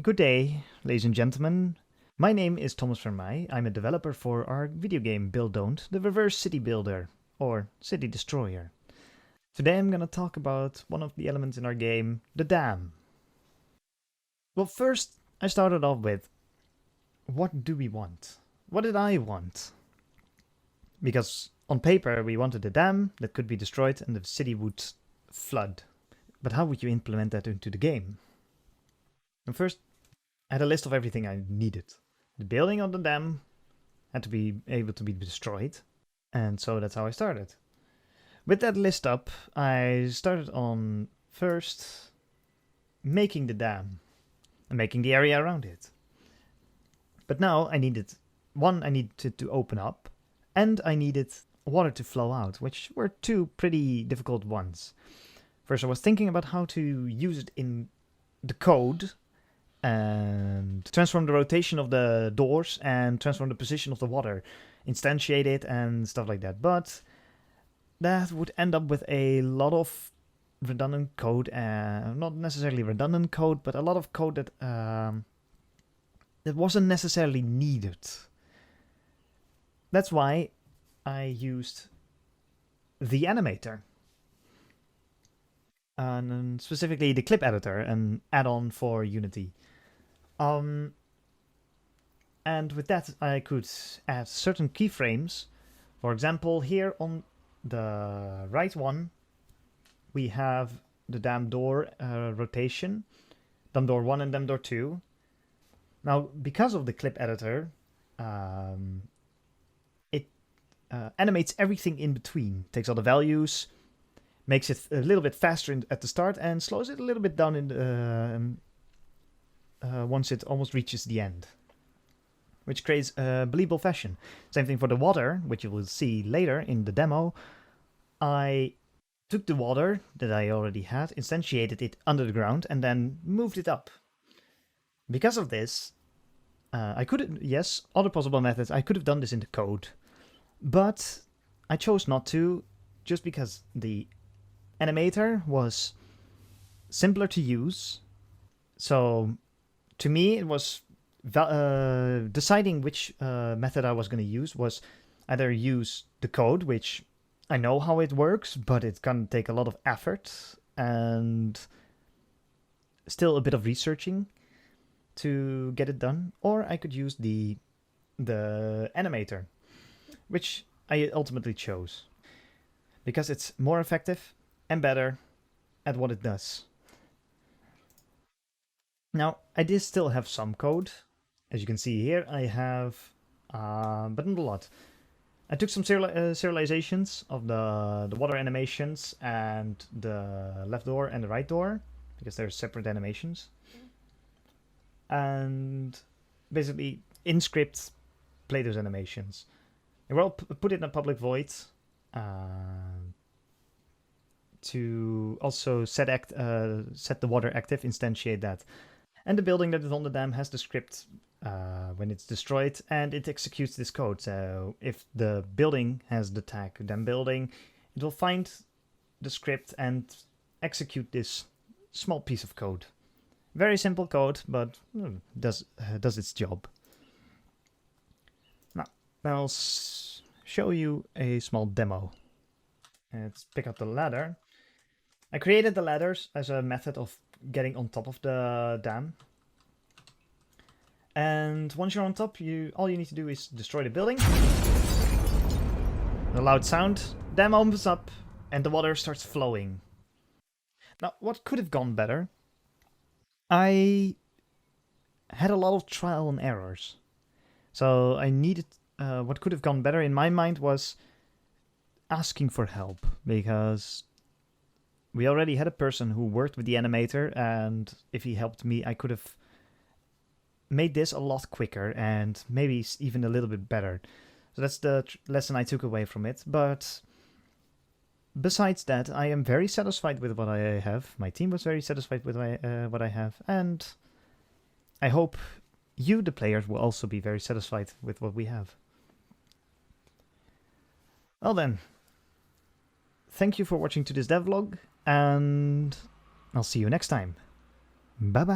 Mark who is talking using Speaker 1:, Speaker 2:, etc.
Speaker 1: Good day, ladies and gentlemen. My name is Thomas Vermeij. I'm a developer for our video game Build Don't, the reverse city builder, or city destroyer. Today I'm gonna talk about one of the elements in our game, the dam. Well, first I started off with, what do we want? What did I want? Because on paper we wanted a dam that could be destroyed and the city would flood. But how would you implement that into the game? And first, I had a list of everything I needed. The building of the dam had to be able to be destroyed, and so that's how I started. With that list up, I started on first making the dam and making the area around it. But now I needed to open up, and I needed water to flow out, which were two pretty difficult ones. First, I was thinking about how to use it in the code and transform the rotation of the doors and transform the position of the water, instantiate it and stuff like that. But that would end up with a lot of redundant code, not necessarily redundant code, but a lot of code that wasn't necessarily needed. That's why I used the animator. And specifically the clip editor, an add-on for Unity. And with that I could add certain keyframes. For example, here on the right one we have the dam door rotation, dam door 1 and dam door 2. Now, because of the clip editor, it animates everything in between, takes all the values, makes it a little bit faster at the start and slows it a little bit down in the, once it almost reaches the end, which creates a believable fashion. Same thing for the water, which you will see later in the demo. I took the water that I already had, instantiated it under the ground, and then moved it up. Because of this, I could, yes, other possible methods, I could have done this in the code, but I chose not to, just because the animator was simpler to use. So to me it was deciding which method I was going to use was either use the code, which I know how it works, but it's going to take a lot of effort and still a bit of researching to get it done, or I could use the animator, which I ultimately chose because it's more effective and better at what it does. Now, I did still have some code. As you can see here, I have, but not a lot. I took some serializations of the water animations and the left door and the right door, because they're separate animations. And basically, in script, play those animations. I will put it in a public void to also set the water active, instantiate that. And the building that is on the dam has the script when it's destroyed, and it executes this code. So if the building has the tag dam building, it will find the script and execute this small piece of code. Very simple code, but does its job. Now, I'll show you a small demo. Let's pick up the ladder. I created the ladders as a method of getting on top of the dam. And once you're on top, all you need to do is destroy the building. A loud sound, dam opens up, and the water starts flowing. Now, what could have gone better? I had a lot of trial and errors. So I needed, what could have gone better in my mind was asking for help, because we already had a person who worked with the animator, and if he helped me, I could have made this a lot quicker and maybe even a little bit better. So that's the lesson I took away from it. But besides that, I am very satisfied with what I have. My team was very satisfied with what I have, and I hope you, the players, will also be very satisfied with what we have. Well then, thank you for watching to this devlog, and I'll see you next time. Bye bye.